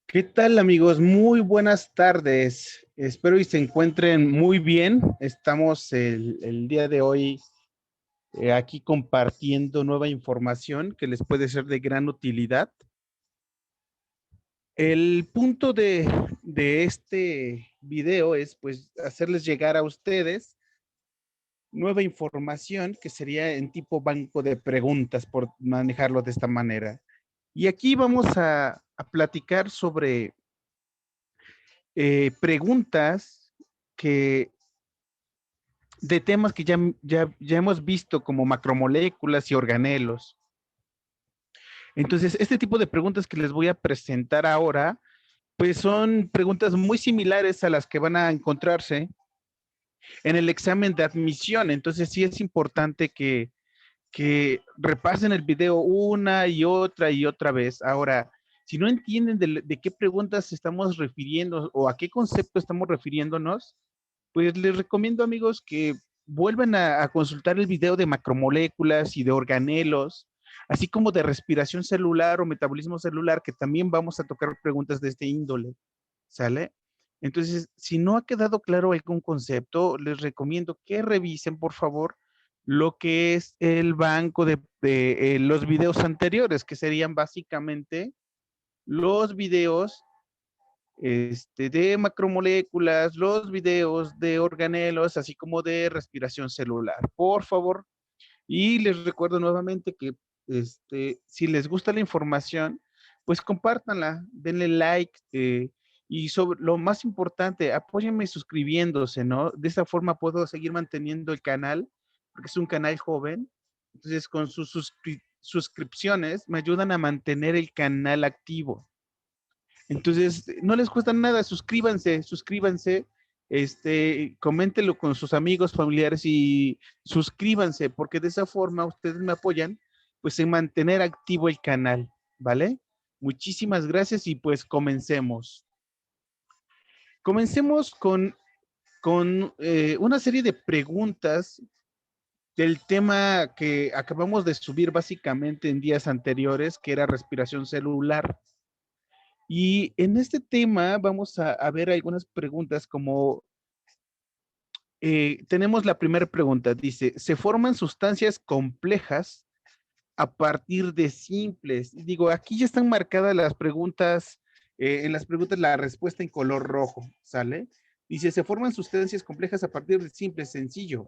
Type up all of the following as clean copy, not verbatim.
¿Qué tal, amigos? Muy buenas tardes. Espero y se encuentren muy bien. Estamos el día de hoy aquí compartiendo nueva información que les puede ser de gran utilidad. El punto de este video es pues hacerles llegar a ustedes nueva información que sería en tipo banco de preguntas, por manejarlo de esta manera. Y aquí vamos a platicar sobre preguntas que de temas que ya hemos visto como macromoléculas y organelos. Entonces, este tipo de preguntas que les voy a presentar ahora, pues son preguntas muy similares a las que van a encontrarse en el examen de admisión. Entonces, sí es importante que repasen el video una y otra vez. Ahora, si no entienden de qué preguntas estamos refiriendo o a qué concepto estamos refiriéndonos, pues les recomiendo, amigos, que vuelvan a consultar el video de macromoléculas y de organelos, así como de respiración celular o metabolismo celular, que también vamos a tocar preguntas de este índole, ¿sale? Entonces, si no ha quedado claro algún concepto, les recomiendo que revisen, por favor, lo que es el banco de los videos anteriores, que serían básicamente los videos de macromoléculas, los videos de organelos, así como de respiración celular, por favor. Y les recuerdo nuevamente que si les gusta la información, pues compártanla, denle like y sobre lo más importante, apóyenme suscribiéndose, ¿no? De esa forma puedo seguir manteniendo el canal, porque es un canal joven. Entonces, con sus suscripciones me ayudan a mantener el canal activo. Entonces, no les cuesta nada, suscríbanse, coméntenlo con sus amigos, familiares y suscríbanse, porque de esa forma ustedes me apoyan, pues en mantener activo el canal, ¿vale? Muchísimas gracias y pues comencemos. Comencemos con una serie de preguntas del tema que acabamos de subir básicamente en días anteriores, que era respiración celular. Y en este tema vamos a ver algunas preguntas como, tenemos la primera pregunta, dice, ¿se forman sustancias complejas a partir de simples? Digo, aquí ya están marcadas las preguntas, en las preguntas la respuesta en color rojo, ¿sale? Dice, ¿se forman sustancias complejas a partir de simples? Sencillo.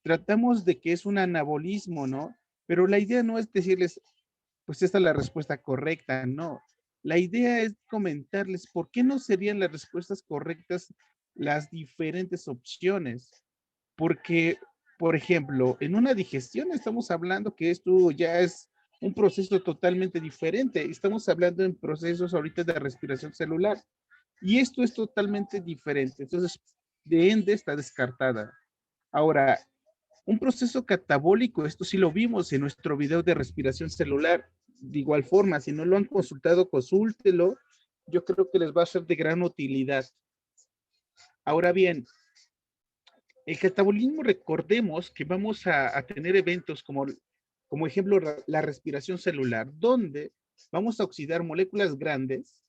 Tratamos de que es un anabolismo, ¿no? Pero la idea no es decirles, pues esta es la respuesta correcta, no. La idea es comentarles por qué no serían las respuestas correctas las diferentes opciones. Porque, por ejemplo, en una digestión estamos hablando que esto ya es un proceso totalmente diferente. Estamos hablando en procesos ahorita de respiración celular. Y esto es totalmente diferente. Entonces, de ende está descartada. Ahora, un proceso catabólico, esto sí lo vimos en nuestro video de respiración celular. De igual forma, si no lo han consultado, consúltelo. Yo creo que les va a ser de gran utilidad. Ahora bien, el catabolismo, recordemos que vamos a tener eventos como ejemplo la respiración celular, donde vamos a oxidar moléculas grandes,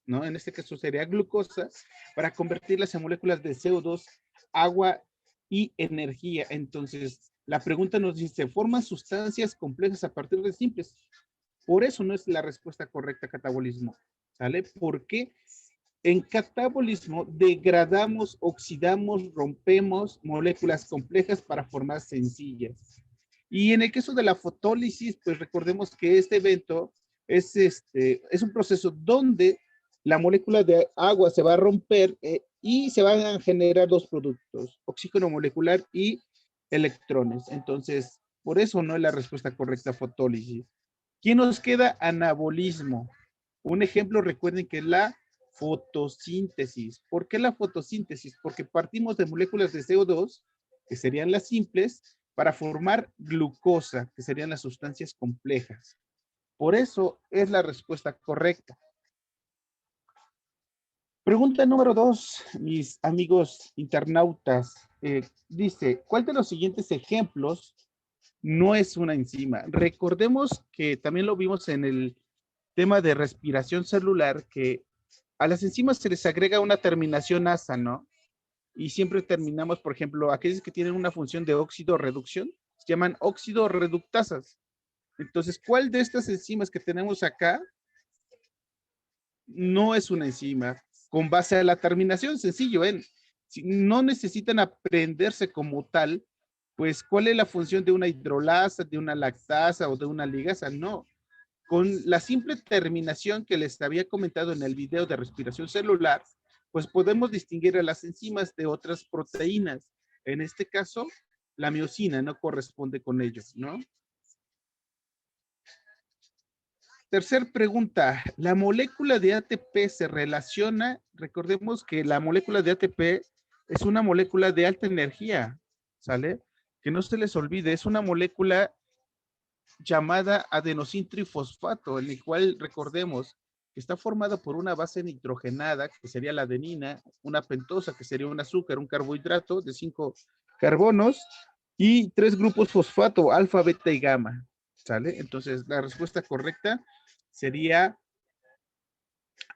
¿no? En este caso sería glucosa, para convertirlas en moléculas de CO2, agua y energía. Entonces, la pregunta nos dice, ¿se forman sustancias complejas a partir de simples? Por eso no es la respuesta correcta, catabolismo, ¿sale? Porque en catabolismo degradamos, oxidamos, rompemos moléculas complejas para formar sencillas. Y en el caso de la fotólisis, pues recordemos que este evento es un proceso donde la molécula de agua se va a romper y se van a generar dos productos, oxígeno molecular y electrones. Entonces, por eso no es la respuesta correcta fotólisis. ¿Quién nos queda? Anabolismo. Un ejemplo, recuerden que la fotosíntesis. ¿Por qué la fotosíntesis? Porque partimos de moléculas de CO2, que serían las simples, para formar glucosa, que serían las sustancias complejas. Por eso es la respuesta correcta. Pregunta número 2, mis amigos internautas. Dice, ¿cuál de los siguientes ejemplos no es una enzima. Recordemos que también lo vimos en el tema de respiración celular, que a las enzimas se les agrega una terminación asa, ¿no? Y siempre terminamos, por ejemplo, aquellas que tienen una función de óxido reducción, se llaman óxido reductasas. Entonces, ¿cuál de estas enzimas que tenemos acá no es una enzima? Con base a la terminación, sencillo, ¿eh? Si no necesitan aprenderse como tal, pues, ¿cuál es la función de una hidrolasa, de una lactasa o de una ligasa? No. Con la simple terminación que les había comentado en el video de respiración celular, pues podemos distinguir a las enzimas de otras proteínas. En este caso, la miosina no corresponde con ellos, ¿no? Tercer pregunta, ¿la molécula de ATP se relaciona? Recordemos que la molécula de ATP es una molécula de alta energía, ¿sale? Que no se les olvide, es una molécula llamada adenosintrifosfato, en el cual recordemos que está formada por una base nitrogenada, que sería la adenina, una pentosa, que sería un azúcar, un carbohidrato de 5 carbonos, y 3 grupos fosfato, alfa, beta y gamma, ¿sale? Entonces, la respuesta correcta sería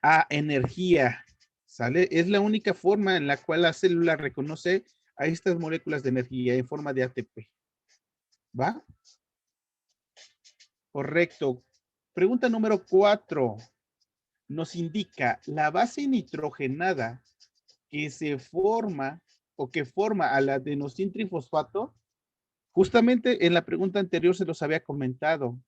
A, energía, ¿sale? Es la única forma en la cual la célula reconoce a estas moléculas de energía en forma de ATP, ¿va? Correcto. Pregunta número 4. Nos indica la base nitrogenada que se forma o que forma al adenosintrifosfato. Justamente en la pregunta anterior se los había comentado.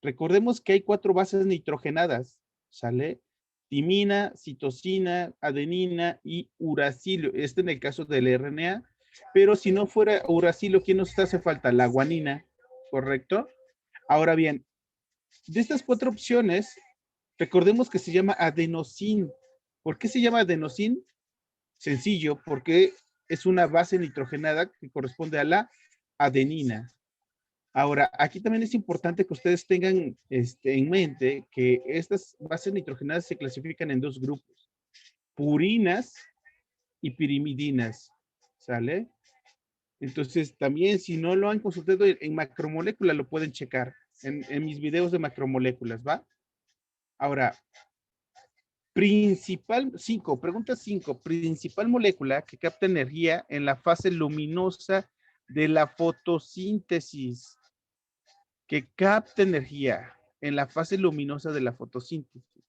Recordemos que hay 4 bases nitrogenadas, ¿sale? Timina, citosina, adenina y uracilo. Este en el caso del RNA. Pero si no fuera uracilo, ¿quién nos hace falta? La guanina, ¿correcto? Ahora bien, de estas 4 opciones, recordemos que se llama adenosín. ¿Por qué se llama adenosín? Sencillo, porque es una base nitrogenada que corresponde a la adenina. Ahora, aquí también es importante que ustedes tengan en mente que estas bases nitrogenadas se clasifican en 2 grupos, purinas y pirimidinas, ¿sale? Entonces, también si no lo han consultado en macromolécula, lo pueden checar en mis videos de macromoléculas, ¿va? Ahora, pregunta 5, principal molécula que capta energía en la fase luminosa de la fotosíntesis, que capta energía en la fase luminosa de la fotosíntesis.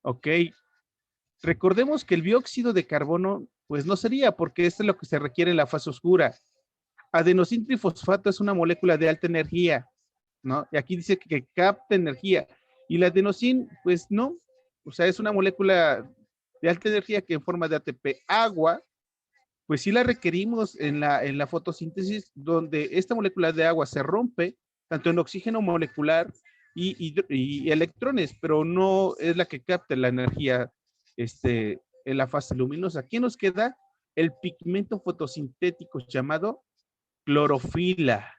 Ok, recordemos que el dióxido de carbono, pues no sería, porque esto es lo que se requiere en la fase oscura. Adenosintrifosfato es una molécula de alta energía, ¿no? Y aquí dice que capta energía. Y la adenosin, pues no. O sea, es una molécula de alta energía que en forma de ATP. Agua, pues sí la requerimos en la fotosíntesis, donde esta molécula de agua se rompe, tanto en oxígeno molecular y electrones, pero no es la que capta la energía en la fase luminosa. Aquí nos queda el pigmento fotosintético llamado clorofila.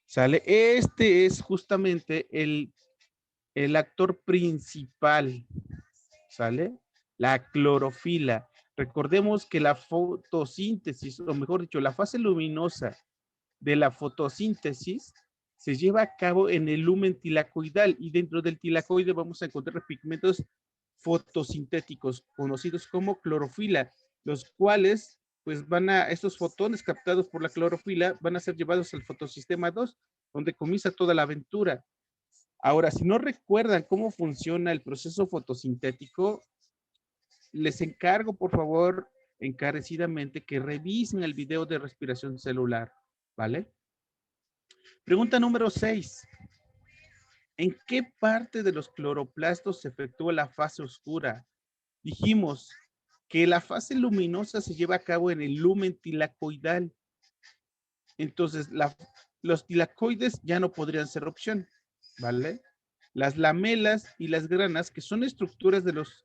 ¿Sale? Este es justamente el actor principal, ¿sale? La clorofila. Recordemos que la fotosíntesis, o mejor dicho, la fase luminosa de la fotosíntesis se lleva a cabo en el lumen tilacoidal, y dentro del tilacoide vamos a encontrar pigmentos fotosintéticos conocidos como clorofila, los cuales pues estos fotones captados por la clorofila van a ser llevados al fotosistema 2, donde comienza toda la aventura. Ahora, si no recuerdan cómo funciona el proceso fotosintético, les encargo, por favor, encarecidamente que revisen el video de respiración celular, ¿vale? Pregunta número 6. ¿En qué parte de los cloroplastos se efectúa la fase oscura? Dijimos que la fase luminosa se lleva a cabo en el lumen tilacoidal. Entonces, los tilacoides ya no podrían ser opción, ¿vale? Las lamelas y las granas, que son estructuras de los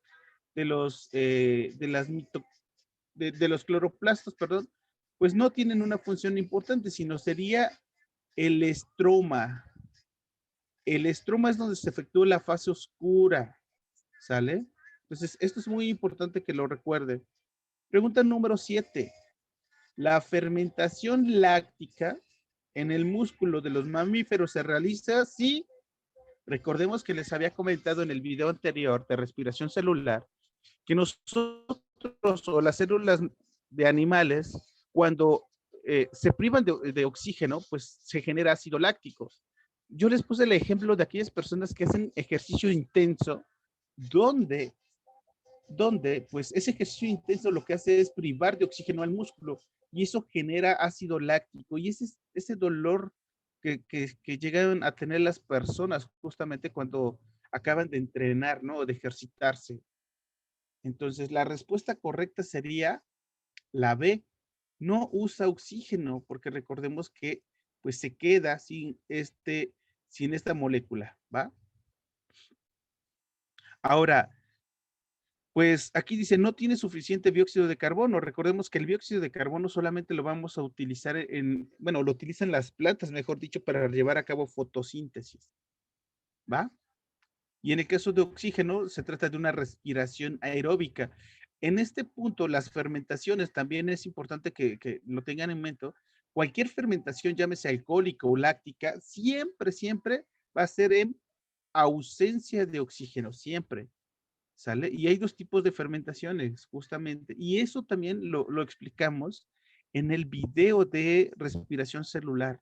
cloroplastos, perdón, pues no tienen una función importante, sino sería el estroma. El estroma es donde se efectúa la fase oscura, ¿sale? Entonces, esto es muy importante que lo recuerde. Pregunta número 7. La fermentación láctica en el músculo de los mamíferos se realiza, sí. Recordemos que les había comentado en el video anterior de respiración celular que nosotros o las células de animales, cuando se privan de oxígeno, pues se genera ácido láctico. Yo les puse el ejemplo de aquellas personas que hacen ejercicio intenso, donde, donde pues ese ejercicio intenso lo que hace es privar de oxígeno al músculo y eso genera ácido láctico y ese dolor que llegan a tener las personas justamente cuando acaban de entrenar, ¿no? O de ejercitarse. Entonces, la respuesta correcta sería la B. No usa oxígeno porque recordemos que pues se queda sin esta molécula, ¿va? Ahora, pues aquí dice, no tiene suficiente dióxido de carbono. Recordemos que el dióxido de carbono solamente lo vamos a utilizar bueno, lo utilizan las plantas, mejor dicho, para llevar a cabo fotosíntesis, ¿va? Y en el caso de oxígeno, se trata de una respiración aeróbica. En este punto, las fermentaciones también es importante que lo tengan en mente. Cualquier fermentación, llámese alcohólica o láctica, siempre va a ser en ausencia de oxígeno, siempre. ¿Sale? Y hay dos tipos de fermentaciones, justamente. Y eso también lo explicamos en el video de respiración celular,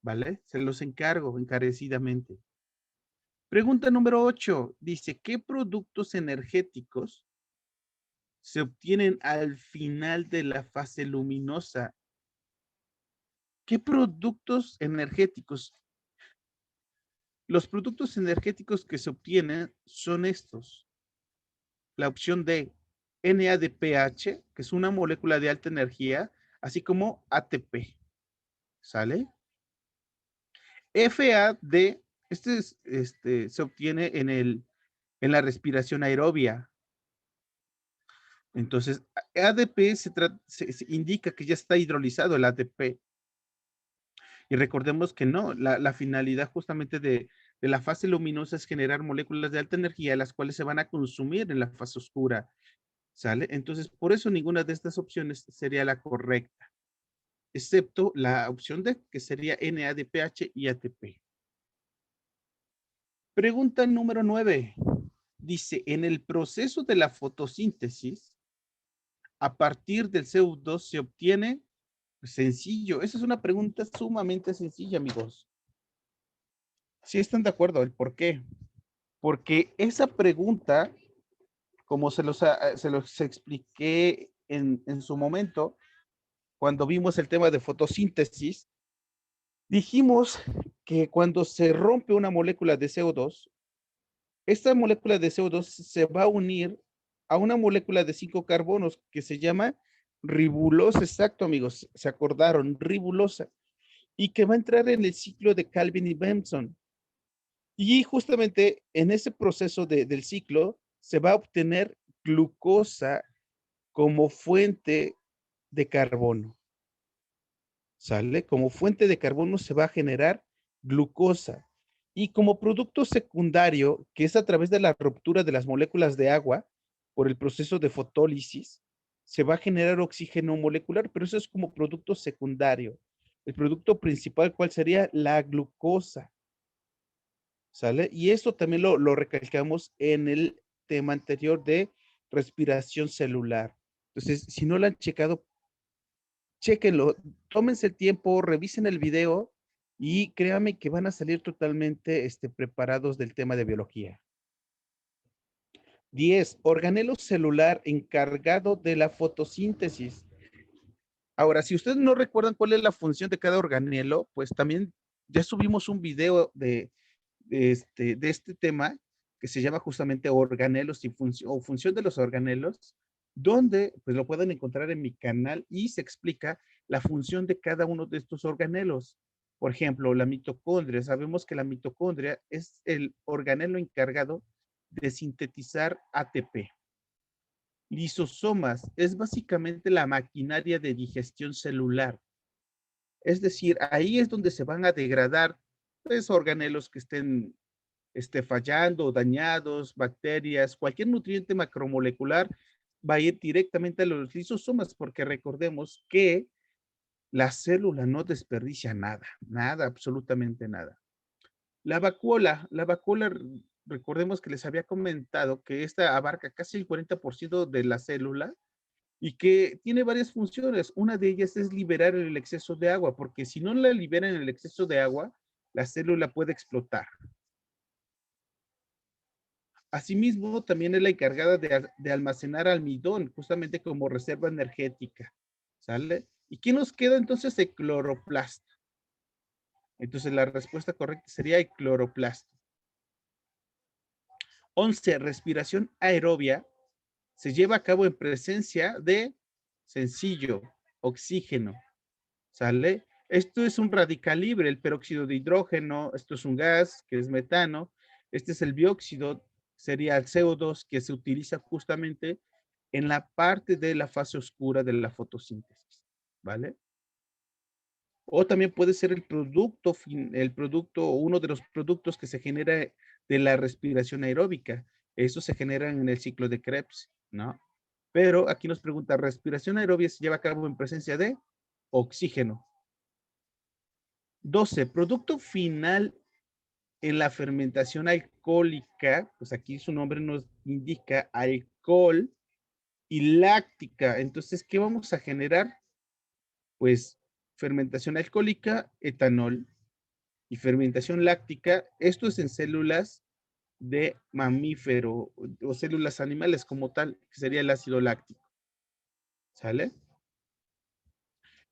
¿vale? Se los encargo encarecidamente. Pregunta número 8. Dice, ¿qué productos energéticos se obtienen al final de la fase luminosa? ¿Qué productos energéticos? Los productos energéticos que se obtienen son estos. La opción D, NADPH, que es una molécula de alta energía, así como ATP. ¿Sale? FAD, se obtiene en la respiración aerobia. Entonces, ADP se indica que ya está hidrolizado el ATP. Y recordemos que no, la finalidad justamente de la fase luminosa es generar moléculas de alta energía, las cuales se van a consumir en la fase oscura. ¿Sale? Entonces, por eso ninguna de estas opciones sería la correcta, excepto la opción D, que sería NADPH y ATP. Pregunta número 9. Dice, en el proceso de la fotosíntesis, a partir del CO2 se obtiene sencillo. Esa es una pregunta sumamente sencilla, amigos. ¿Sí están de acuerdo? ¿El por qué? Porque esa pregunta, como se los expliqué en su momento, cuando vimos el tema de fotosíntesis, dijimos que cuando se rompe una molécula de CO2, esta molécula de CO2 se va a unir a una molécula de 5 carbonos que se llama ribulosa, exacto, amigos, se acordaron, ribulosa, y que va a entrar en el ciclo de Calvin y Benson. Y justamente en ese proceso del ciclo se va a obtener glucosa como fuente de carbono. ¿Sale? Como fuente de carbono se va a generar glucosa. Y como producto secundario, que es a través de la ruptura de las moléculas de agua por el proceso de fotólisis, se va a generar oxígeno molecular, pero eso es como producto secundario. El producto principal, ¿cuál sería? La glucosa. ¿Sale? Y esto también lo recalcamos en el tema anterior de respiración celular. Entonces, si no lo han checado, chéquenlo, tómense el tiempo, revisen el video y créanme que van a salir totalmente preparados del tema de biología. 10. Organelo celular encargado de la fotosíntesis. Ahora, si ustedes no recuerdan cuál es la función de cada organelo, pues también ya subimos un video de este tema que se llama justamente organelos y función de los organelos, donde pues lo pueden encontrar en mi canal y se explica la función de cada uno de estos organelos. Por ejemplo, la mitocondria. Sabemos que la mitocondria es el organelo encargado de sintetizar ATP. Lisosomas es básicamente la maquinaria de digestión celular. Es decir, ahí es donde se van a degradar pues, organelos que estén fallando, dañados, bacterias, cualquier nutriente macromolecular va a ir directamente a los lisosomas, porque recordemos que La célula no desperdicia nada, nada, absolutamente nada. La vacuola, recordemos que les había comentado que esta abarca casi el 40% de la célula y que tiene varias funciones. Una de ellas es liberar el exceso de agua, porque si no la liberan el exceso de agua, la célula puede explotar. Asimismo, también es la encargada de almacenar almidón, justamente como reserva energética, ¿sale? ¿Y qué nos queda entonces? El cloroplasto. Entonces, la respuesta correcta sería el cloroplasto. 11. Respiración aerobia se lleva a cabo en presencia de sencillo, oxígeno, ¿sale? Esto es un radical libre, el peróxido de hidrógeno, esto es un gas que es metano, este es el dióxido, sería el CO2 que se utiliza justamente en la parte de la fase oscura de la fotosíntesis, ¿vale? O también puede ser el producto, uno de los productos que se genera de la respiración aeróbica. Eso se genera en el ciclo de Krebs, ¿no? Pero aquí nos pregunta, respiración aerobia se lleva a cabo en presencia de oxígeno. 12. Producto final en la fermentación alcohólica, pues aquí su nombre nos indica alcohol y láctica. Entonces, ¿qué vamos a generar? Pues fermentación alcohólica, etanol, y fermentación láctica. Esto es en células de mamífero o células animales como tal, que sería el ácido láctico. ¿Sale?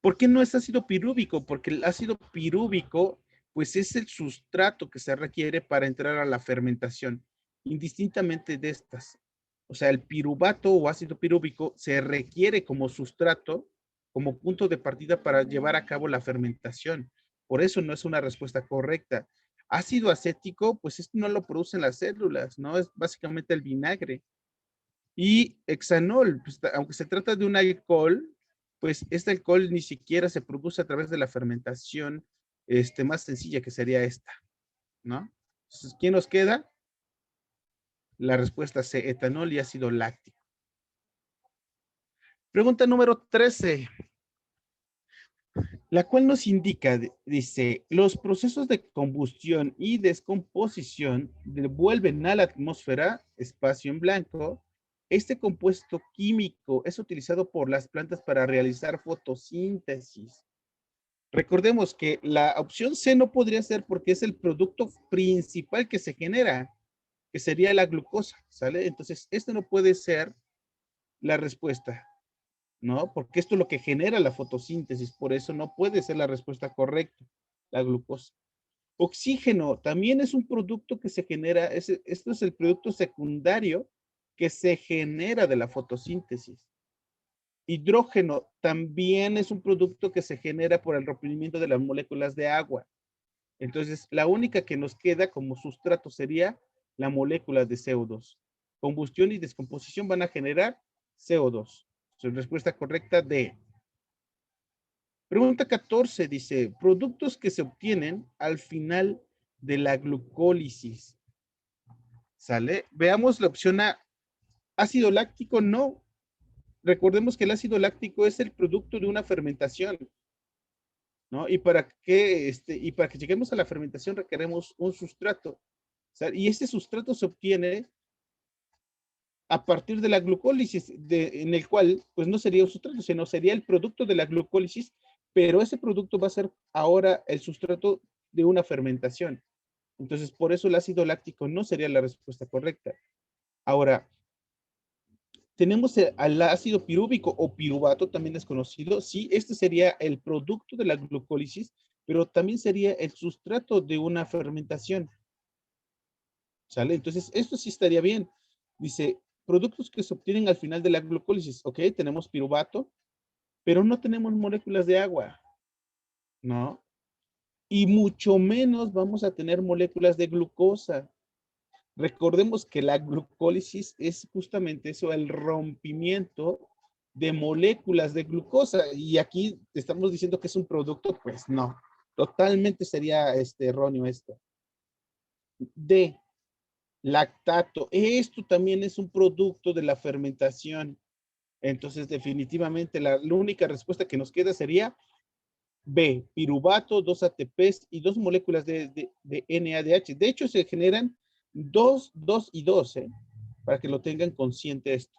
¿Por qué no es ácido pirúvico? Porque el ácido pirúvico, pues es el sustrato que se requiere para entrar a la fermentación, indistintamente de estas. O sea, el piruvato o ácido pirúvico se requiere como sustrato, como punto de partida para llevar a cabo la fermentación. Por eso no es una respuesta correcta. Ácido acético, pues esto no lo producen las células, ¿no? Es básicamente el vinagre. Y hexanol, pues, aunque se trata de un alcohol, pues este alcohol ni siquiera se produce a través de la fermentación más sencilla que sería esta, ¿no? Entonces, ¿quién nos queda? La respuesta C, etanol y ácido láctico. Pregunta número 13, la cual nos indica, dice, los procesos de combustión y descomposición devuelven a la atmósfera espacio en blanco. Este compuesto químico es utilizado por las plantas para realizar fotosíntesis. Recordemos que la opción C no podría ser porque es el producto principal que se genera, que sería la glucosa, ¿sale? Entonces, esto no puede ser la respuesta, ¿no? Porque esto es lo que genera la fotosíntesis, por eso no puede ser la respuesta correcta, la glucosa. Oxígeno también es un producto que se genera, esto es el producto secundario que se genera de la fotosíntesis. Hidrógeno también es un producto que se genera por el rompimiento de las moléculas de agua. Entonces, la única que nos queda como sustrato sería la molécula de CO2. Combustión y descomposición van a generar CO2. Su respuesta correcta D. Pregunta 14 dice, productos que se obtienen al final de la glucólisis. ¿Sale? Veamos la opción A. Ácido láctico, no. Recordemos que el ácido láctico es el producto de una fermentación, ¿no? Y para que lleguemos a la fermentación requeremos un sustrato. Y ese sustrato se obtiene a partir de la glucólisis, en el cual, pues no sería un sustrato, sino sería el producto de la glucólisis, pero ese producto va a ser ahora el sustrato de una fermentación. Entonces, por eso el ácido láctico no sería la respuesta correcta. Ahora, tenemos al ácido pirúvico o piruvato, también es conocido. Sí, este sería el producto de la glucólisis, pero también sería el sustrato de una fermentación. ¿Sale? Entonces, esto sí estaría bien. Dice, productos que se obtienen al final de la glucólisis. Ok, tenemos piruvato, pero no tenemos moléculas de agua, ¿no? Y mucho menos vamos a tener moléculas de glucosa. Recordemos que la glucólisis es justamente eso, el rompimiento de moléculas de glucosa. Y aquí estamos diciendo que es un producto, pues no. Totalmente sería erróneo esto. D, lactato. Esto también es un producto de la fermentación. Entonces, definitivamente, la única respuesta que nos queda sería B, piruvato, 2 ATPs y 2 moléculas de NADH. De hecho, se generan 2, 2 y 2, para que lo tengan consciente esto.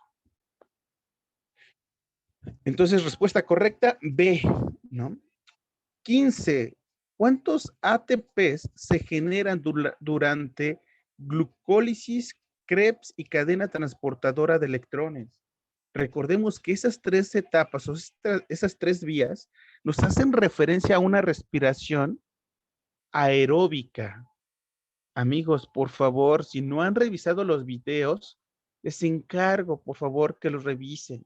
Entonces, respuesta correcta, B, ¿no? 15. ¿Cuántos ATPs se generan durante glucólisis, Krebs y cadena transportadora de electrones? Recordemos que esas tres etapas o esas tres vías nos hacen referencia a una respiración aeróbica. Amigos, por favor, si no han revisado los videos, les encargo, por favor, que los revisen.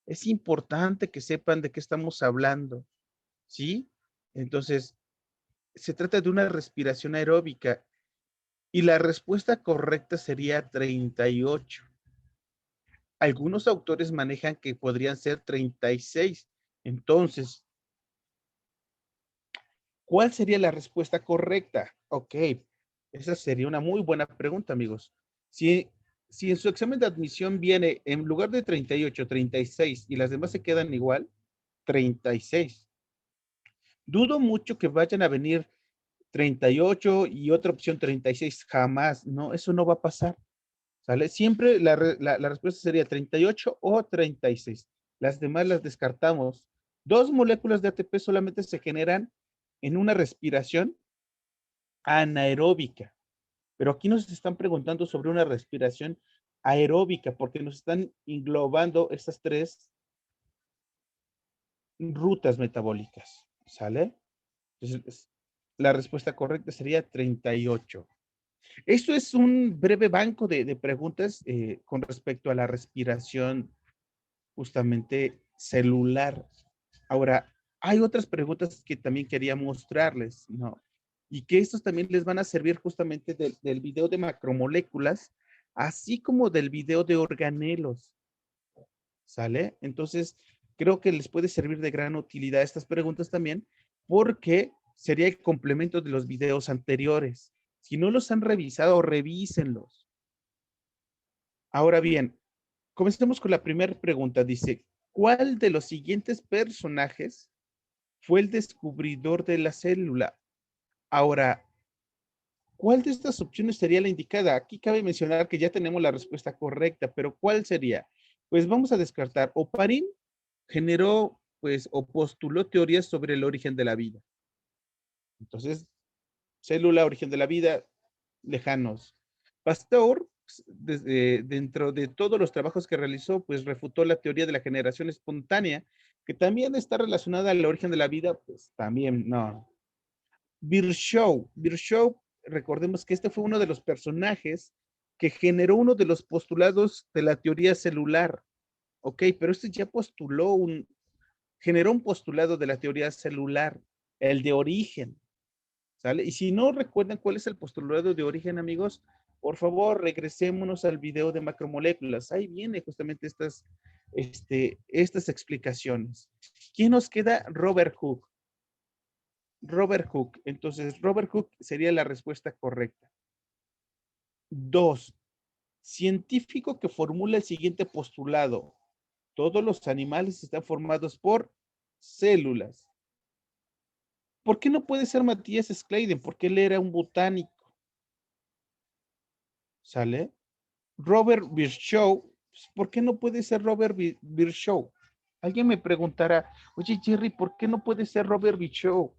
Es importante que sepan de qué estamos hablando, ¿sí? Entonces, se trata de una respiración aeróbica y la respuesta correcta sería 38. Algunos autores manejan que podrían ser 36. Entonces, ¿cuál sería la respuesta correcta? Ok, esa sería una muy buena pregunta, amigos. Si en su examen de admisión viene en lugar de 38, 36 y las demás se quedan igual, 36. Dudo mucho que vayan a venir 38 y otra opción 36, jamás, no, eso no va a pasar, ¿sale? Siempre la respuesta sería 38 o 36. Las demás las descartamos. Dos moléculas de ATP solamente se generan en una respiración anaeróbica, pero aquí nos están preguntando sobre una respiración aeróbica porque nos están englobando estas tres rutas metabólicas, ¿sale? Entonces, la respuesta correcta sería 38. Esto es un breve banco de preguntas con respecto a la respiración justamente celular. Ahora, hay otras preguntas que también quería mostrarles, ¿no? Y que estos también les van a servir justamente del video de macromoléculas, así como del video de organelos, ¿sale? Entonces, creo que les puede servir de gran utilidad estas preguntas también, porque sería el complemento de los videos anteriores. Si no los han revisado, revísenlos. Ahora bien, comencemos con la primera pregunta. Dice, ¿cuál de los siguientes personajes fue el descubridor de la célula? Ahora, ¿cuál de estas opciones sería la indicada? Aquí cabe mencionar que ya tenemos la respuesta correcta, pero ¿cuál sería? Pues vamos a descartar. Oparin generó, pues, o postuló teorías sobre el origen de la vida. Entonces, célula, origen de la vida, lejanos. Pasteur, desde, dentro de todos los trabajos que realizó, pues refutó la teoría de la generación espontánea, que también está relacionada al origen de la vida, pues también no. Virchow, recordemos que este fue uno de los personajes que generó uno de los postulados de la teoría celular. Ok, pero este ya generó un postulado de la teoría celular, el de origen. ¿Sale? Y si no recuerdan cuál es el postulado de origen, amigos, por favor, regresémonos al video de macromoléculas. Ahí viene justamente estas explicaciones. ¿Quién nos queda? Robert Hooke. Robert Hooke. Entonces, Robert Hooke sería la respuesta correcta. 2. Científico que formula el siguiente postulado. Todos los animales están formados por células. ¿Por qué no puede ser Matías Skleiden? Porque él era un botánico. ¿Sale? Robert Virchow. ¿Por qué no puede ser Robert Virchow? Alguien me preguntará, oye Jerry, ¿por qué no puede ser Robert Virchow?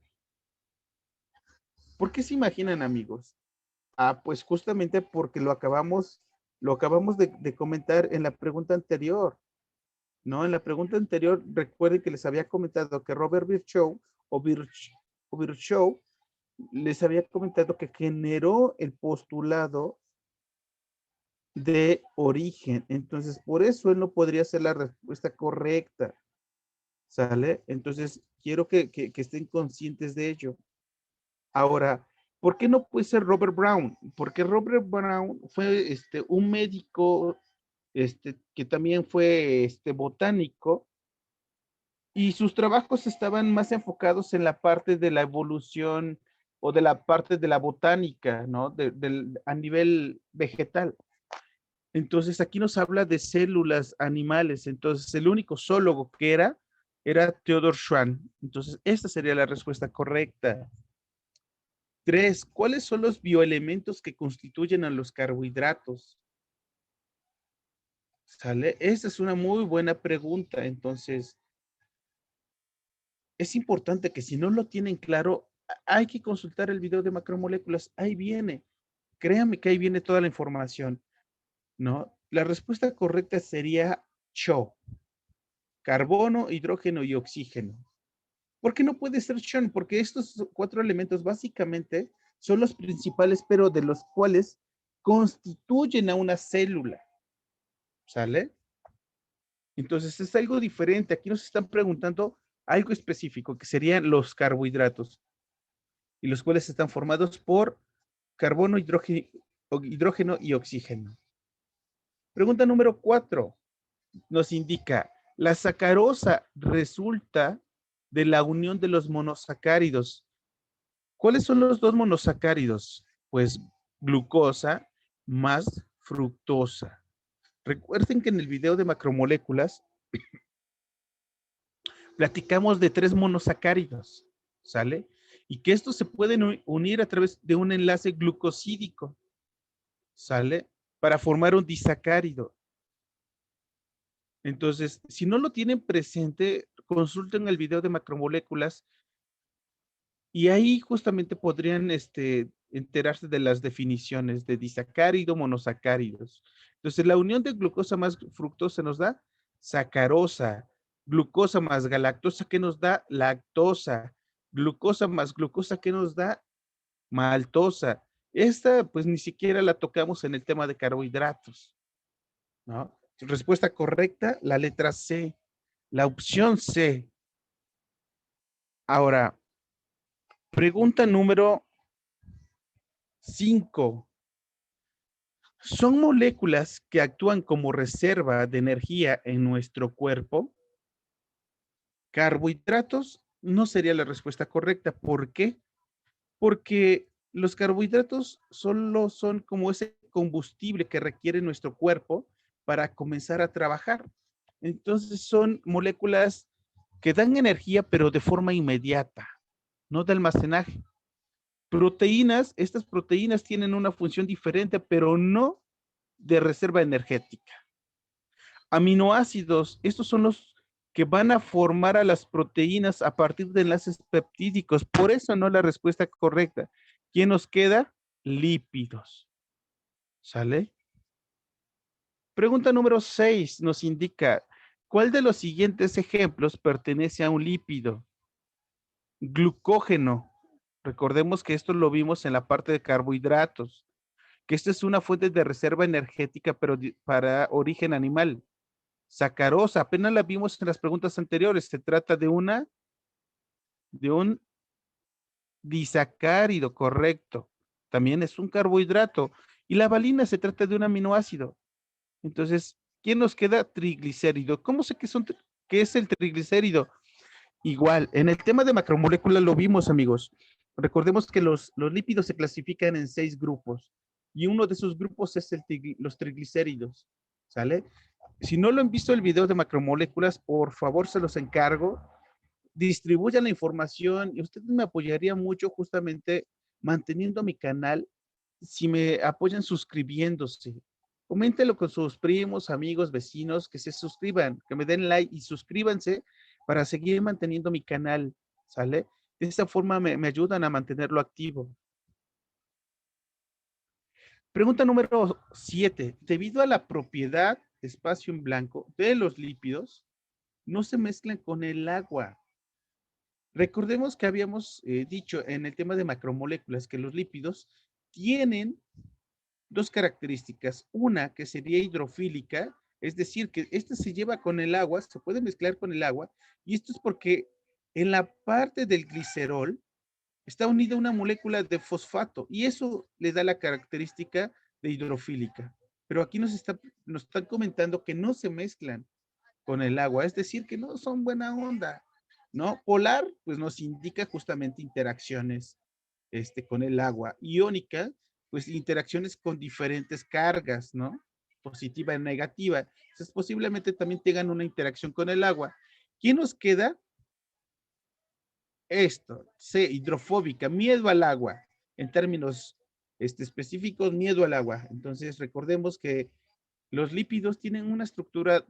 ¿Por qué se imaginan, amigos? Ah, pues justamente porque lo acabamos de comentar en la pregunta anterior, ¿no? En la pregunta anterior, recuerden que les había comentado que Robert Virchow o Virchow les había comentado que generó el postulado de origen. Entonces, por eso él no podría ser la respuesta correcta. ¿Sale? Entonces, quiero que estén conscientes de ello. Ahora, ¿por qué no puede ser Robert Brown? Porque Robert Brown fue un médico que también fue botánico y sus trabajos estaban más enfocados en la parte de la evolución o de la parte de la botánica, ¿no? A nivel vegetal. Entonces, aquí nos habla de células animales. Entonces, el único zoólogo que era era Theodor Schwann. Entonces, esta sería la respuesta correcta. 3. ¿Cuáles son los bioelementos que constituyen a los carbohidratos? ¿Sale? Esta es una muy buena pregunta. Entonces, es importante que si no lo tienen claro, hay que consultar el video de macromoléculas. Ahí viene. Créanme que ahí viene toda la información, ¿no? La respuesta correcta sería CHO. Carbono, hidrógeno y oxígeno. ¿Por qué no puede ser Sean? Porque estos 4 elementos básicamente son los principales, pero de los cuales constituyen a una célula. ¿Sale? Entonces es algo diferente. Aquí nos están preguntando algo específico, que serían los carbohidratos, y los cuales están formados por carbono, hidrógeno y oxígeno. Pregunta número 4. Nos indica, la sacarosa resulta de la unión de los monosacáridos. ¿Cuáles son los dos monosacáridos? Pues glucosa más fructosa. Recuerden que en el video de macromoléculas platicamos de 3 monosacáridos, ¿sale? Y que estos se pueden unir a través de un enlace glucosídico, ¿sale? Para formar un disacárido. Entonces, si no lo tienen presente, consulten el video de macromoléculas y ahí justamente podrían enterarse de las definiciones de disacárido, monosacáridos. Entonces, la unión de glucosa más fructosa nos da sacarosa, glucosa más galactosa que nos da lactosa, glucosa más glucosa que nos da maltosa. Esta, pues ni siquiera la tocamos en el tema de carbohidratos, ¿no? Respuesta correcta, la letra C, la opción C. Ahora, pregunta número 5. ¿Son moléculas que actúan como reserva de energía en nuestro cuerpo? Carbohidratos no sería la respuesta correcta. ¿Por qué? Porque los carbohidratos solo son como ese combustible que requiere nuestro cuerpo para comenzar a trabajar. Entonces son moléculas que dan energía, pero de forma inmediata, no de almacenaje. Proteínas, estas proteínas tienen una función diferente, pero no de reserva energética. Aminoácidos, estos son los que van a formar a las proteínas a partir de enlaces peptídicos. Por eso no es la respuesta correcta. ¿Quién nos queda? Lípidos. ¿Sale? Pregunta número 6 nos indica, ¿cuál de los siguientes ejemplos pertenece a un lípido? Glucógeno. Recordemos que esto lo vimos en la parte de carbohidratos, que esta es una fuente de reserva energética, pero para origen animal. Sacarosa, apenas la vimos en las preguntas anteriores, se trata de un disacárido, correcto. También es un carbohidrato. Y la valina se trata de un aminoácido. Entonces, ¿quién nos queda? Triglicérido. ¿Cómo sé qué es el triglicérido? Igual, en el tema de macromoléculas lo vimos, amigos. Recordemos que los lípidos se clasifican en 6 grupos y uno de esos grupos es los triglicéridos, ¿sale? Si no lo han visto el video de macromoléculas, por favor se los encargo. Distribuyan la información y ustedes me apoyarían mucho justamente manteniendo mi canal si me apoyan suscribiéndose. Coméntenlo con sus primos, amigos, vecinos, que se suscriban, que me den like y suscríbanse para seguir manteniendo mi canal, ¿sale? De esta forma me ayudan a mantenerlo activo. Pregunta número 7. Debido a la propiedad espacio en blanco de los lípidos, no se mezclan con el agua. Recordemos que habíamos dicho en el tema de macromoléculas que los lípidos tienen 2 características. Una que sería hidrofílica, es decir, que esta se lleva con el agua, se puede mezclar con el agua, y esto es porque en la parte del glicerol está unida una molécula de fosfato, y eso le da la característica de hidrofílica. Pero aquí nos están comentando que no se mezclan con el agua, es decir, que no son buena onda, ¿no? Polar, pues nos indica justamente interacciones con el agua. Iónica, pues interacciones con diferentes cargas, ¿no? Positiva y negativa. Entonces, posiblemente también tengan una interacción con el agua. ¿Quién nos queda? Esto, C, hidrofóbica, miedo al agua. En términos específicos, miedo al agua. Entonces, recordemos que los lípidos tienen una estructura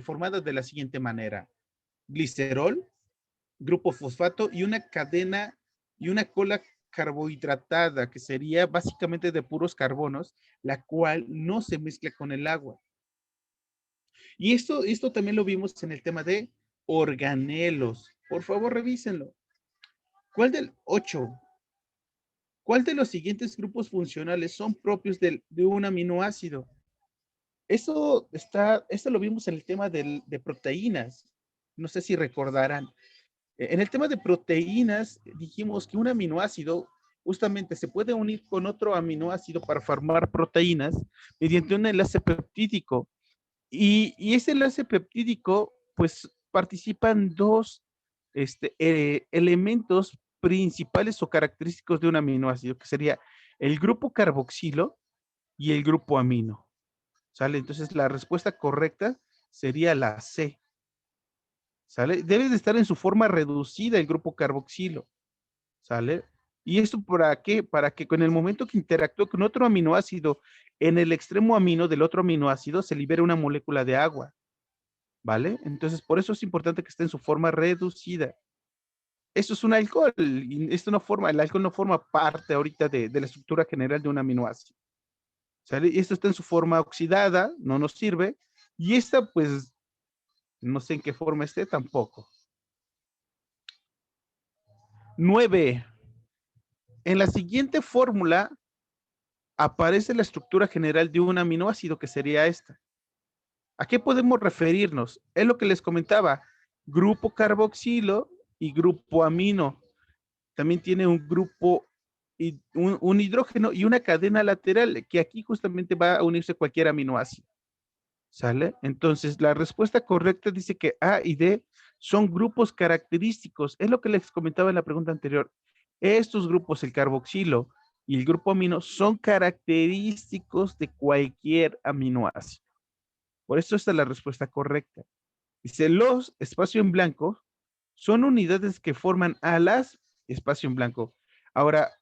formada de la siguiente manera. Glicerol, grupo fosfato y una cadena y una cola carbohidratada, que sería básicamente de puros carbonos, la cual no se mezcla con el agua. Y esto también lo vimos en el tema de organelos. Por favor, revísenlo. ¿Cuál del 8? ¿Cuál de los siguientes grupos funcionales son propios de un aminoácido? Esto lo vimos en el tema de proteínas. No sé si recordarán. En el tema de proteínas, dijimos que un aminoácido justamente se puede unir con otro aminoácido para formar proteínas mediante un enlace peptídico. Y ese enlace peptídico, pues participan dos elementos principales o característicos de un aminoácido, que sería el grupo carboxilo y el grupo amino. ¿Sale? Entonces la respuesta correcta sería la C. ¿Sale? Debe de estar en su forma reducida el grupo carboxilo. ¿Sale? ¿Y esto para qué? Para que con el momento que interactúe con otro aminoácido en el extremo amino del otro aminoácido se libere una molécula de agua. ¿Vale? Entonces, por eso es importante que esté en su forma reducida. Esto es un alcohol, y el alcohol no forma parte ahorita de la estructura general de un aminoácido. ¿Sale? Y esto está en su forma oxidada, no nos sirve, y esta, pues, no sé en qué forma esté tampoco. 9. En la siguiente fórmula aparece la estructura general de un aminoácido, que sería esta. ¿A qué podemos referirnos? Es lo que les comentaba, grupo carboxilo y grupo amino. También tiene un grupo, un hidrógeno y una cadena lateral, que aquí justamente va a unirse cualquier aminoácido. ¿Sale? Entonces, la respuesta correcta dice que A y D son grupos característicos. Es lo que les comentaba en la pregunta anterior. Estos grupos, el carboxilo y el grupo amino, son característicos de cualquier aminoácido. Por eso esta es la respuesta correcta. Dice, los espacio en blanco son unidades que forman alas, espacio en blanco. Ahora,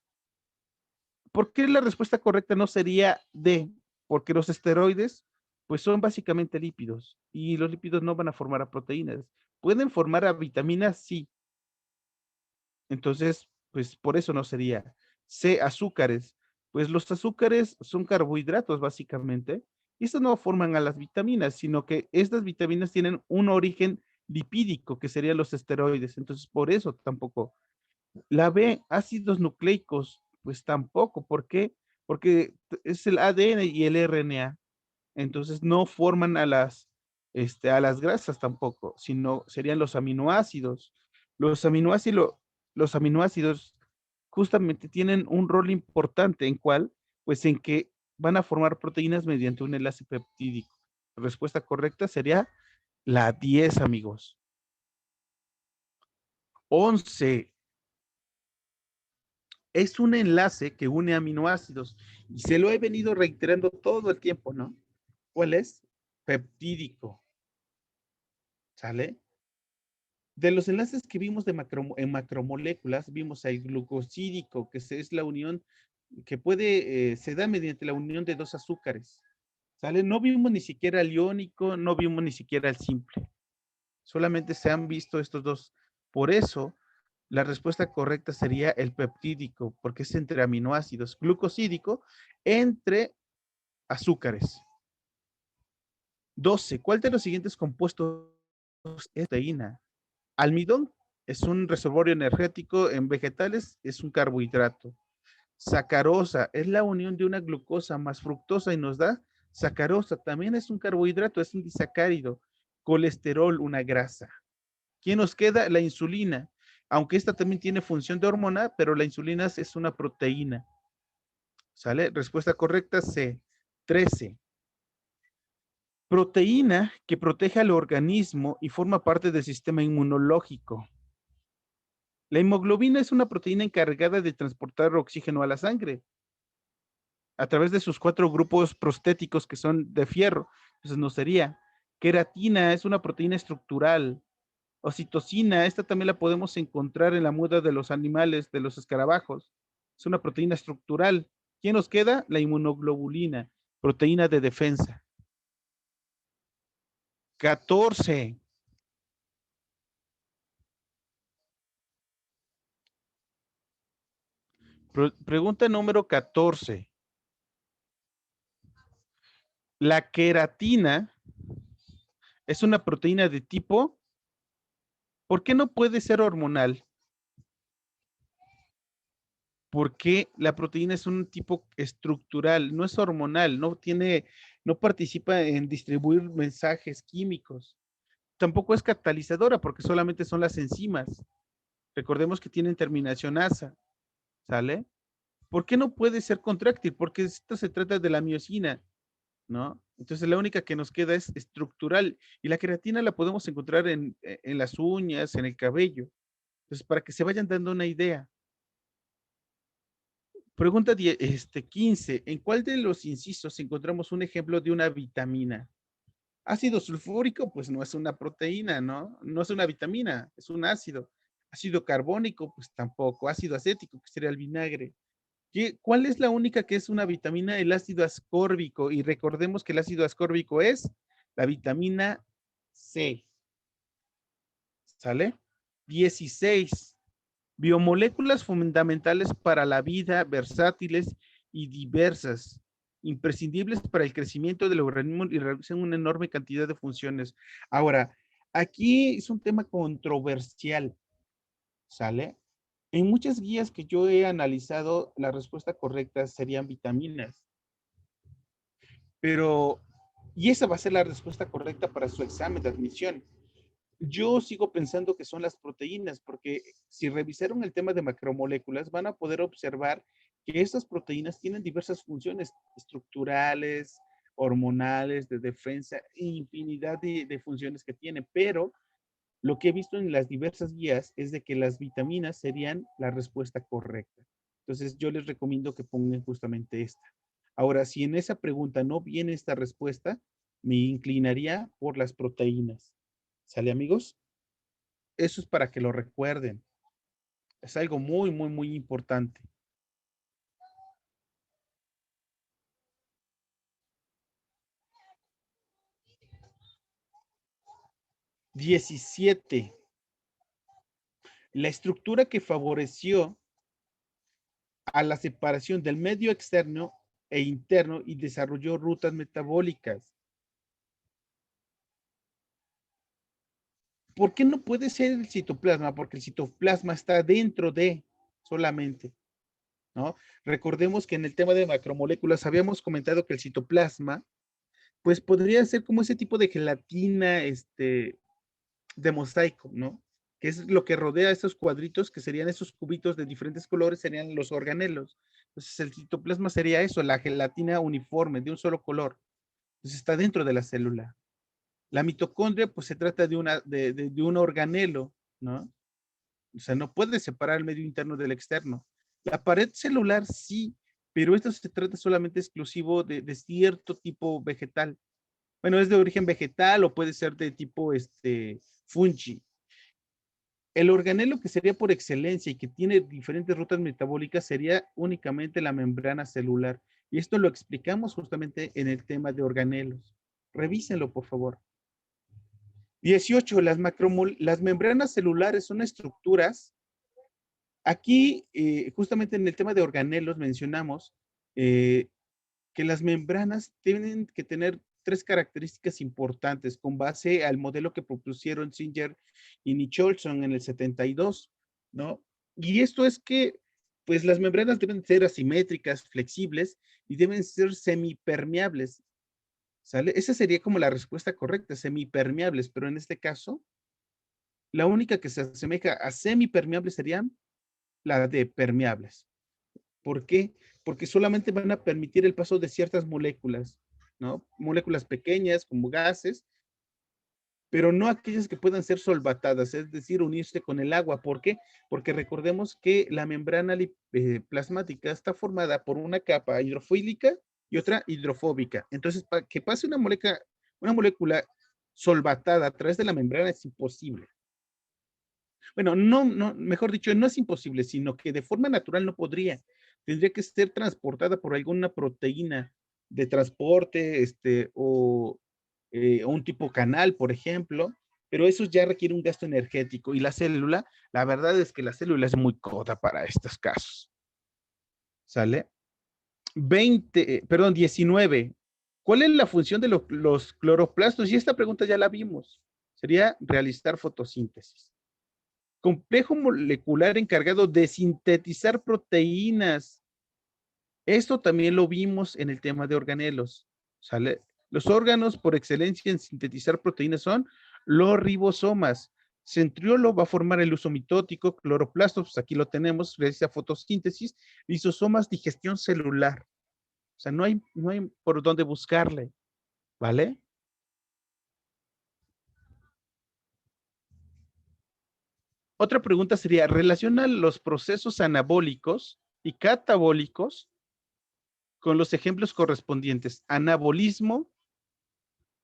¿por qué la respuesta correcta no sería D? Porque los esteroides, pues son básicamente lípidos y los lípidos no van a formar a proteínas. ¿Pueden formar a vitaminas? Sí. Entonces, pues por eso no sería. C, azúcares. Pues los azúcares son carbohidratos básicamente y estos no forman a las vitaminas, sino que estas vitaminas tienen un origen lipídico, que serían los esteroides. Entonces, por eso tampoco. La B, ácidos nucleicos, pues tampoco. ¿Por qué? Porque es el ADN y el RNA. Entonces no forman a las grasas tampoco, sino serían los aminoácidos. Los aminoácidos, los aminoácidos justamente tienen un rol importante en cuál, pues en que van a formar proteínas mediante un enlace peptídico. La respuesta correcta sería la 10, amigos. 11. Es un enlace que une aminoácidos y se lo he venido reiterando todo el tiempo, ¿no? ¿Cuál es? Peptídico. ¿Sale? De los enlaces que vimos en macromoléculas, vimos el glucosídico, que es la unión que se da mediante la unión de dos azúcares. ¿Sale? No vimos ni siquiera el iónico, no vimos ni siquiera el simple. Solamente se han visto estos dos. Por eso, la respuesta correcta sería el peptídico, porque es entre aminoácidos. Glucosídico entre azúcares. 12. ¿Cuál de los siguientes compuestos es proteína? Almidón es un reservorio energético, en vegetales es un carbohidrato. Sacarosa es la unión de una glucosa más fructosa y nos da sacarosa. También es un carbohidrato, es un disacárido. Colesterol, una grasa. ¿Quién nos queda? La insulina. Aunque esta también tiene función de hormona, pero la insulina es una proteína. ¿Sale? Respuesta correcta C. 13. Proteína que protege al organismo y forma parte del sistema inmunológico. La hemoglobina es una proteína encargada de transportar oxígeno a la sangre a través de sus 4 grupos prostéticos que son de fierro. Entonces no sería. Queratina es una proteína estructural. Oxitocina, esta también la podemos encontrar en la muda de los animales, de los escarabajos. Es una proteína estructural. ¿Quién nos queda? La inmunoglobulina, proteína de defensa. 14. Pregunta número 14. La queratina es una proteína de tipo, ¿por qué no puede ser hormonal? Porque la proteína es un tipo estructural, no es hormonal, no participa en distribuir mensajes químicos. Tampoco es catalizadora porque solamente son las enzimas. Recordemos que tienen terminación asa, ¿sale? ¿Por qué no puede ser contráctil? Porque esto se trata de la miosina, ¿no? Entonces la única que nos queda es estructural y la queratina la podemos encontrar en las uñas, en el cabello. Entonces, para que se vayan dando una idea. Pregunta 15. ¿En cuál de los incisos encontramos un ejemplo de una vitamina? Ácido sulfúrico, pues no es una proteína, ¿no? No es una vitamina, es un ácido. Ácido carbónico, pues tampoco. Ácido acético, que sería el vinagre. ¿Cuál es la única que es una vitamina? El ácido ascórbico. Y recordemos que el ácido ascórbico es la vitamina C. ¿Sale? 16. Biomoléculas fundamentales para la vida, versátiles y diversas, imprescindibles para el crecimiento del organismo y realizan una enorme cantidad de funciones. Ahora, aquí es un tema controversial, ¿sale? En muchas guías que yo he analizado, la respuesta correcta serían vitaminas, pero, y esa va a ser la respuesta correcta para su examen de admisión. Yo sigo pensando que son las proteínas, porque si revisaron el tema de macromoléculas, van a poder observar que estas proteínas tienen diversas funciones estructurales, hormonales, de defensa, infinidad de funciones que tienen, pero lo que he visto en las diversas guías es de que las vitaminas serían la respuesta correcta. Entonces yo les recomiendo que pongan justamente esta. Ahora, si en esa pregunta no viene esta respuesta, me inclinaría por las proteínas. ¿Sale, amigos? Eso es para que lo recuerden. Es algo muy, muy, muy importante. 17. La estructura que favoreció a la separación del medio externo e interno y desarrolló rutas metabólicas. ¿Por qué no puede ser el citoplasma? Porque el citoplasma está dentro de solamente, ¿no? Recordemos que en el tema de macromoléculas habíamos comentado que el citoplasma, pues podría ser como ese tipo de gelatina, de mosaico, ¿no? Que es lo que rodea estos cuadritos, que serían esos cubitos de diferentes colores, serían los organelos. Entonces el citoplasma sería eso, la gelatina uniforme, de un solo color. Entonces está dentro de la célula. La mitocondria, pues se trata de un organelo, ¿no? O sea, no puede separar el medio interno del externo. La pared celular sí, pero esto se trata solamente exclusivo de cierto tipo vegetal. Bueno, es de origen vegetal o puede ser de tipo fungi. El organelo que sería por excelencia y que tiene diferentes rutas metabólicas sería únicamente la membrana celular. Y esto lo explicamos justamente en el tema de organelos. Revísenlo, por favor. 18. Las membranas celulares son estructuras. Aquí, justamente en el tema de organelos, mencionamos eh, que las membranas tienen que tener tres características importantes con base al modelo que propusieron Singer y Nicholson en el 72, ¿no? Y esto es que, pues las membranas deben ser asimétricas, flexibles y deben ser semipermeables, ¿sale? Esa sería como la respuesta correcta, semipermeables, pero en este caso, la única que se asemeja a semipermeables serían la de permeables. ¿Por qué? Porque solamente van a permitir el paso de ciertas moléculas, ¿no? Moléculas pequeñas como gases, pero no aquellas que puedan ser solvatadas, es decir, unirse con el agua. ¿Por qué? Porque recordemos que la membrana plasmática está formada por una capa hidrofílica y otra hidrofóbica. Entonces, para que pase una molécula solvatada a través de la membrana es imposible. Bueno, no, mejor dicho, no es imposible, sino que de forma natural no podría. Tendría que ser transportada por alguna proteína de transporte, o un tipo canal, por ejemplo, pero eso ya requiere un gasto energético y la célula, la verdad es que la célula es muy coda para estos casos. ¿Sale? 19. ¿Cuál es la función de los cloroplastos? Y esta pregunta ya la vimos. Sería realizar fotosíntesis. Complejo molecular encargado de sintetizar proteínas. Esto también lo vimos en el tema de organelos. ¿Sale? Los órganos por excelencia en sintetizar proteínas son los ribosomas. Centriolo va a formar el uso mitótico, cloroplastos, pues aquí lo tenemos, realiza fotosíntesis, lisosomas, digestión celular. O sea, no hay por dónde buscarle, ¿vale? Otra pregunta sería, ¿relaciona los procesos anabólicos y catabólicos con los ejemplos correspondientes? Anabolismo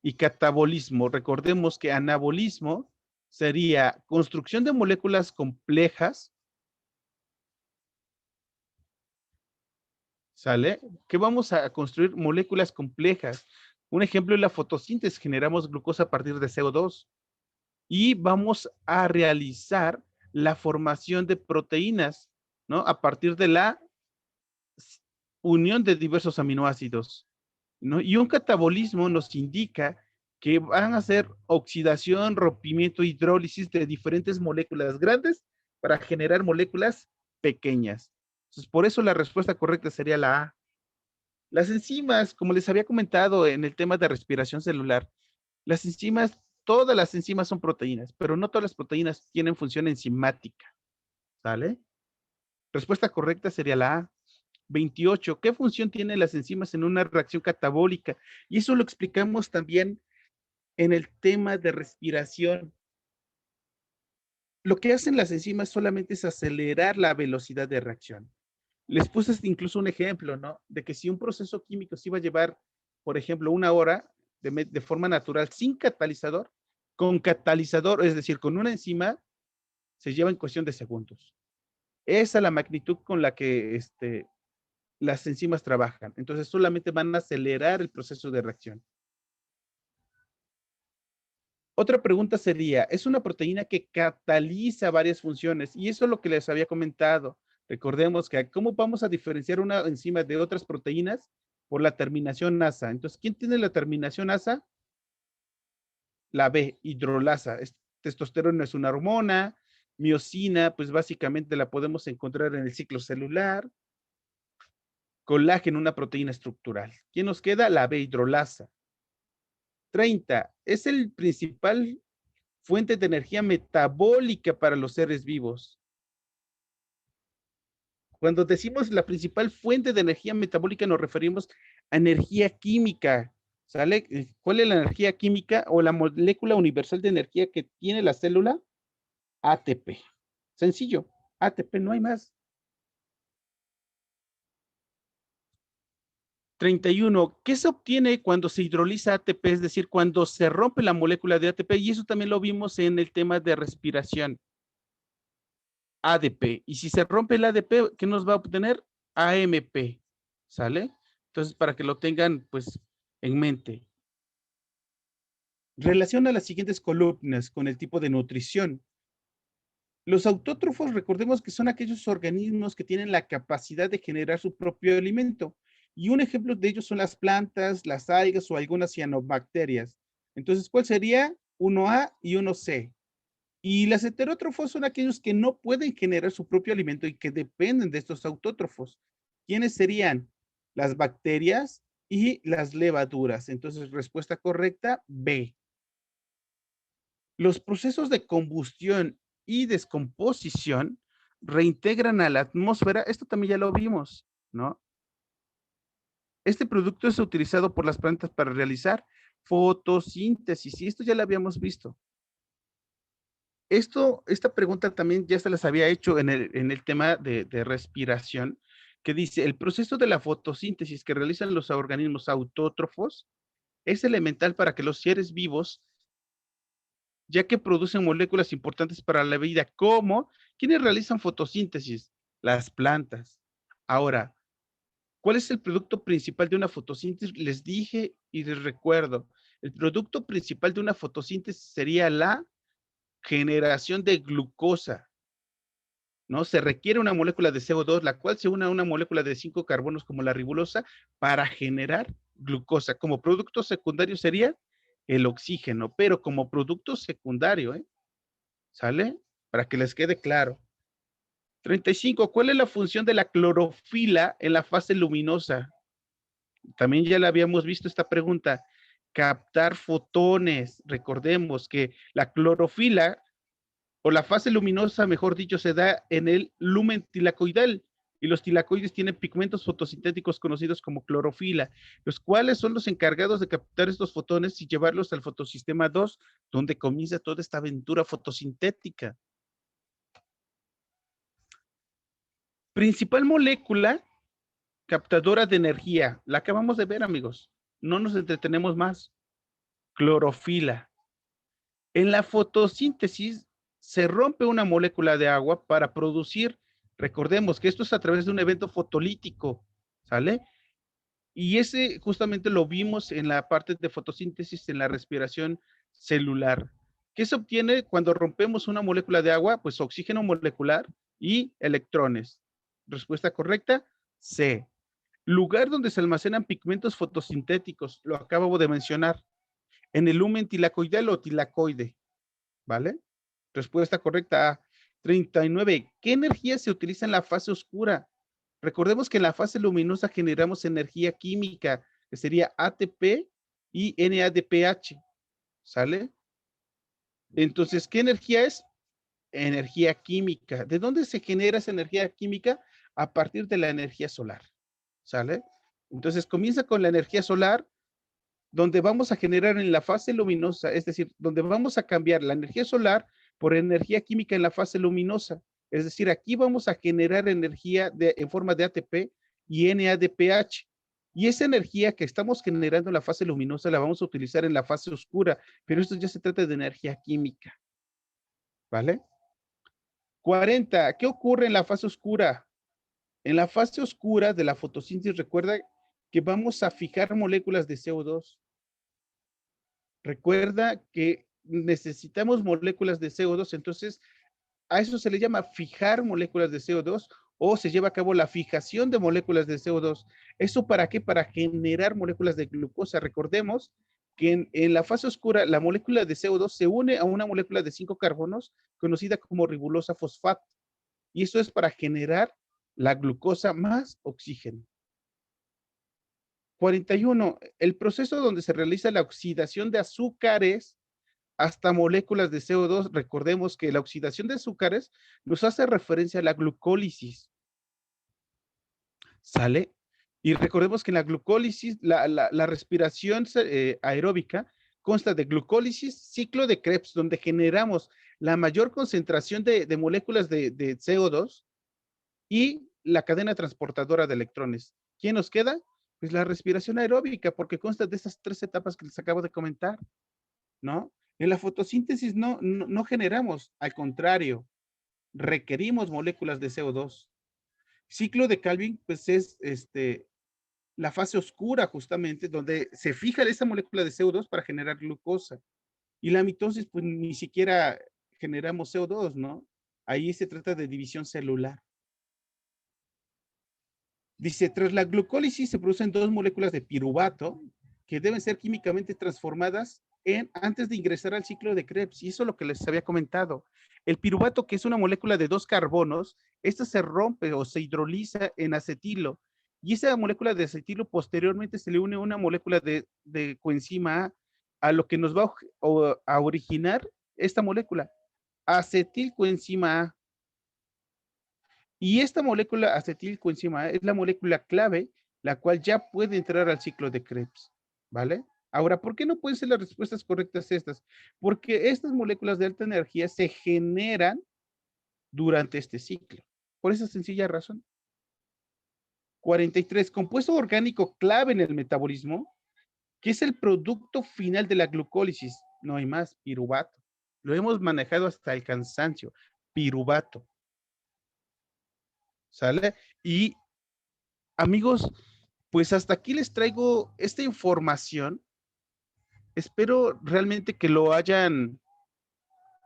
y catabolismo. Recordemos que anabolismo sería construcción de moléculas complejas, ¿sale? Que vamos a construir moléculas complejas. Un ejemplo es la fotosíntesis, generamos glucosa a partir de CO2 y vamos a realizar la formación de proteínas, ¿no? A partir de la unión de diversos aminoácidos, ¿no? Y un catabolismo nos indica que van a hacer oxidación, rompimiento, hidrólisis de diferentes moléculas grandes para generar moléculas pequeñas. Entonces, por eso la respuesta correcta sería la A. Las enzimas, como les había comentado en el tema de respiración celular, las enzimas, todas las enzimas son proteínas, pero no todas las proteínas tienen función enzimática, ¿sale? Respuesta correcta sería la A. 28. ¿Qué función tienen las enzimas en una reacción catabólica? Y eso lo explicamos también en el tema de respiración. Lo que hacen las enzimas solamente es acelerar la velocidad de reacción. Les puse incluso un ejemplo, ¿no? De que si un proceso químico se iba a llevar, por ejemplo, 1 hora de forma natural sin catalizador, con catalizador, es decir, con una enzima, se lleva en cuestión de segundos. Esa es la magnitud con la que las enzimas trabajan. Entonces solamente van a acelerar el proceso de reacción. Otra pregunta sería, es una proteína que cataliza varias funciones y eso es lo que les había comentado. Recordemos que cómo vamos a diferenciar una enzima de otras proteínas por la terminación asa. Entonces, ¿quién tiene la terminación asa? La B, hidrolasa. Testosterona es una hormona, miocina, pues básicamente la podemos encontrar en el ciclo celular. Colágeno, una proteína estructural. ¿Quién nos queda? La B, hidrolasa. 30. Es el principal fuente de energía metabólica para los seres vivos. Cuando decimos la principal fuente de energía metabólica nos referimos a energía química, ¿sale? ¿Cuál es la energía química o la molécula universal de energía que tiene la célula? ATP. Sencillo, ATP, no hay más. 31. ¿Qué se obtiene cuando se hidroliza ATP? Es decir, cuando se rompe la molécula de ATP, y eso también lo vimos en el tema de respiración. ADP. Y si se rompe el ADP, ¿qué nos va a obtener? AMP. ¿Sale? Entonces, para que lo tengan, pues, en mente. Relaciona las siguientes columnas con el tipo de nutrición. Los autótrofos, recordemos que son aquellos organismos que tienen la capacidad de generar su propio alimento. Y un ejemplo de ellos son las plantas, las algas o algunas cianobacterias. Entonces, ¿cuál sería? 1A y 1C. Y las heterótrofos son aquellos que no pueden generar su propio alimento y que dependen de estos autótrofos. ¿Quiénes serían? Las bacterias y las levaduras. Entonces, respuesta correcta, B. Los procesos de combustión y descomposición reintegran a la atmósfera. Esto también ya lo vimos, ¿no? Este producto es utilizado por las plantas para realizar fotosíntesis y esto ya lo habíamos visto. Esta pregunta también ya se las había hecho en el tema de respiración, que dice, el proceso de la fotosíntesis que realizan los organismos autótrofos es elemental para que los seres vivos ya que producen moléculas importantes para la vida, como quienes realizan fotosíntesis, las plantas. Ahora, ¿cuál es el producto principal de una fotosíntesis? Les dije y les recuerdo, el producto principal de una fotosíntesis sería la generación de glucosa, ¿no? Se requiere una molécula de CO2, la cual se une a una molécula de 5 carbonos como la ribosa para generar glucosa. Como producto secundario sería el oxígeno, pero como producto secundario, ¿eh? ¿Sale? Para que les quede claro. 35. ¿Cuál es la función de la clorofila en la fase luminosa? También ya la habíamos visto esta pregunta. Captar fotones. Recordemos que la clorofila o la fase luminosa, mejor dicho, se da en el lumen tilacoidal. Y los tilacoides tienen pigmentos fotosintéticos conocidos como clorofila, los cuales son los encargados de captar estos fotones y llevarlos al fotosistema 2, donde comienza toda esta aventura fotosintética. Principal molécula captadora de energía. La acabamos de ver, amigos. No nos entretenemos más. Clorofila. En la fotosíntesis se rompe una molécula de agua para producir, recordemos que esto es a través de un evento fotolítico, ¿sale? Y ese justamente lo vimos en la parte de fotosíntesis en la respiración celular. ¿Qué se obtiene cuando rompemos una molécula de agua? Pues oxígeno molecular y electrones. Respuesta correcta, C. Lugar donde se almacenan pigmentos fotosintéticos, lo acabo de mencionar, en el lumen tilacoidal o tilacoide, ¿vale? Respuesta correcta A. 39. ¿Qué energía se utiliza en la fase oscura? Recordemos que en la fase luminosa generamos energía química, que sería ATP y NADPH, ¿sale? Entonces, ¿qué energía es? Energía química. ¿De dónde se genera esa energía química? A partir de la energía solar, ¿sale? Entonces, comienza con la energía solar, donde vamos a generar en la fase luminosa, es decir, donde vamos a cambiar la energía solar por energía química en la fase luminosa. Es decir, aquí vamos a generar energía en forma de ATP y NADPH. Y esa energía que estamos generando en la fase luminosa la vamos a utilizar en la fase oscura, pero esto ya se trata de energía química, ¿vale? 40. ¿Qué ocurre en la fase oscura? En la fase oscura de la fotosíntesis, recuerda que vamos a fijar moléculas de CO2. Recuerda que necesitamos moléculas de CO2, entonces a eso se le llama fijar moléculas de CO2 o se lleva a cabo la fijación de moléculas de CO2. ¿Eso para qué? Para generar moléculas de glucosa. Recordemos que en la fase oscura la molécula de CO2 se une a una molécula de 5 carbonos conocida como ribosa fosfato. Y eso es para generar la glucosa más oxígeno. 41. El proceso donde se realiza la oxidación de azúcares hasta moléculas de CO2. Recordemos que la oxidación de azúcares nos hace referencia a la glucólisis. ¿Sale? Y recordemos que en la glucólisis, la respiración aeróbica consta de glucólisis, ciclo de Krebs, donde generamos la mayor concentración de moléculas de CO2 y la cadena transportadora de electrones. ¿Quién nos queda? Pues la respiración aeróbica, porque consta de esas 3 etapas que les acabo de comentar, ¿no? En la fotosíntesis no generamos, al contrario, requerimos moléculas de CO2. Ciclo de Calvin, pues es la fase oscura justamente, donde se fija esa molécula de CO2 para generar glucosa. Y la mitosis, pues ni siquiera generamos CO2, ¿no? Ahí se trata de división celular. Dice, tras la glucólisis se producen 2 moléculas de piruvato que deben ser químicamente transformadas antes de ingresar al ciclo de Krebs. Y eso es lo que les había comentado. El piruvato, que es una molécula de 2 carbonos, esta se rompe o se hidroliza en acetilo. Y esa molécula de acetilo posteriormente se le une una molécula de coenzima A lo que nos va a originar esta molécula, acetilcoenzima A. Y esta molécula acetilcoenzima A es la molécula clave, la cual ya puede entrar al ciclo de Krebs, ¿vale? Ahora, ¿por qué no pueden ser las respuestas correctas estas? Porque estas moléculas de alta energía se generan durante este ciclo. Por esa sencilla razón. 43. Compuesto orgánico clave en el metabolismo, que es el producto final de la glucólisis. No hay más, piruvato. Lo hemos manejado hasta el cansancio. Piruvato. ¿Sale? Y amigos, pues hasta aquí les traigo esta información. Espero realmente que lo hayan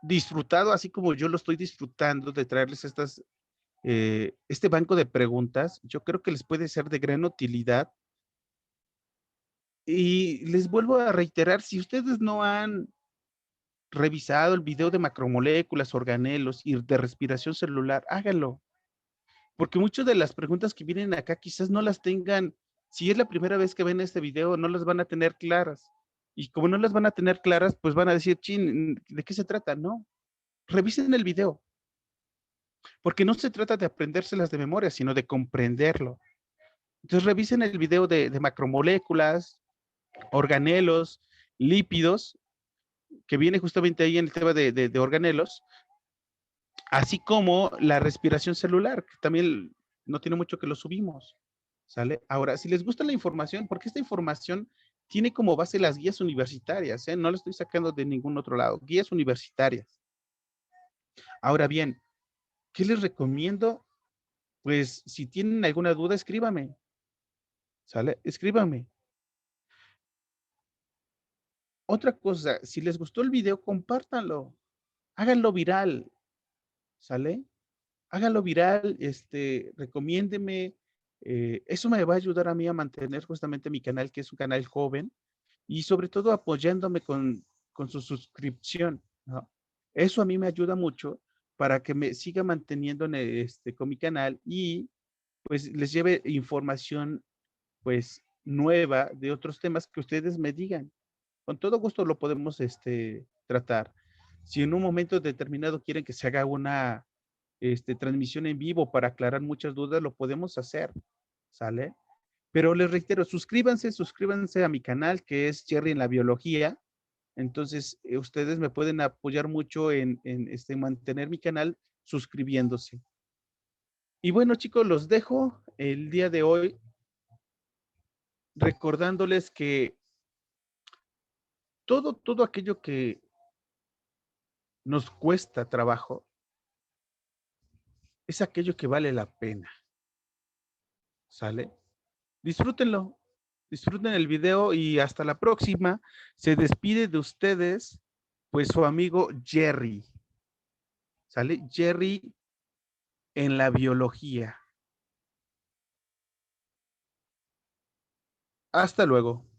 disfrutado, así como yo lo estoy disfrutando de traerles este banco de preguntas. Yo creo que les puede ser de gran utilidad. Y les vuelvo a reiterar, si ustedes no han revisado el video de macromoléculas, organelos y de respiración celular, háganlo. Porque muchas de las preguntas que vienen acá quizás no las tengan, si es la primera vez que ven este video, no las van a tener claras. Y como no las van a tener claras, pues van a decir, chin, ¿de qué se trata? No, revisen el video, porque no se trata de aprendérselas de memoria, sino de comprenderlo. Entonces revisen el video de macromoléculas, organelos, lípidos, que viene justamente ahí en el tema de organelos, así como la respiración celular, que también no tiene mucho que lo subimos, ¿sale? Ahora, si les gusta la información, porque esta información tiene como base las guías universitarias, ¿eh? No la estoy sacando de ningún otro lado, guías universitarias. Ahora bien, ¿qué les recomiendo? Pues si tienen alguna duda, escríbame, ¿sale? Escríbame. Otra cosa, si les gustó el video, compártanlo, háganlo viral, ¿sale? Háganlo viral, recomiéndeme. Eso me va a ayudar a mí a mantener justamente mi canal, que es un canal joven, y sobre todo apoyándome con su suscripción, ¿no? Eso a mí me ayuda mucho para que me siga manteniendo con mi canal y pues les lleve información pues nueva de otros temas que ustedes me digan. Con todo gusto lo podemos tratar. Si en un momento determinado quieren que se haga una transmisión en vivo para aclarar muchas dudas, lo podemos hacer, ¿sale? Pero les reitero, suscríbanse a mi canal que es Jerry en la Biología. Entonces, ustedes me pueden apoyar mucho en mantener mi canal suscribiéndose. Y bueno, chicos, los dejo el día de hoy recordándoles que todo aquello que nos cuesta trabajo es aquello que vale la pena, ¿sale? Disfrútenlo, disfruten el video y hasta la próxima. Se despide de ustedes, pues su amigo Jerry, ¿sale? Jerry en la biología. Hasta luego.